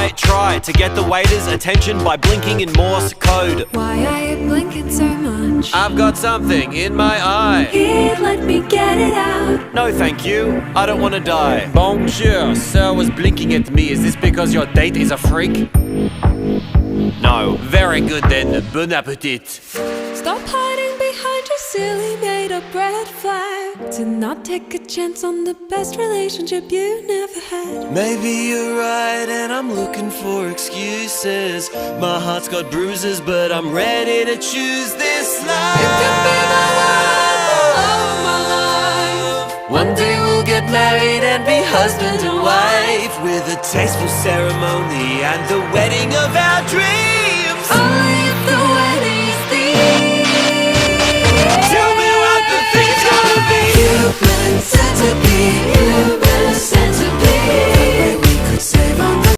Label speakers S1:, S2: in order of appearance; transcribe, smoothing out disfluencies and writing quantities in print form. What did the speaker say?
S1: I try to get the waiter's attention by blinking in Morse code.
S2: Why are you blinking so much?
S1: I've got something in my eye.
S2: Here, let me get it out.
S1: No thank you, I don't want to die. Bonjour, sir was blinking at me. Is this because your date is a freak? No. Very good then, bon appetit.
S2: Stop hiding behind your silly made-up red flag. To not take a chance on the best relationship you never had.
S1: Maybe you're right and I'm looking for excuses. My heart's got bruises but I'm ready to choose this life.
S2: You can be my world, the love of my life.
S1: One day we'll get married and be husband and wife, with a tasteful ceremony and the wedding of our dreams.
S2: Only if the wedding is these.
S1: Tell me what the thing's gonna be.
S2: Human centipede, human centipede.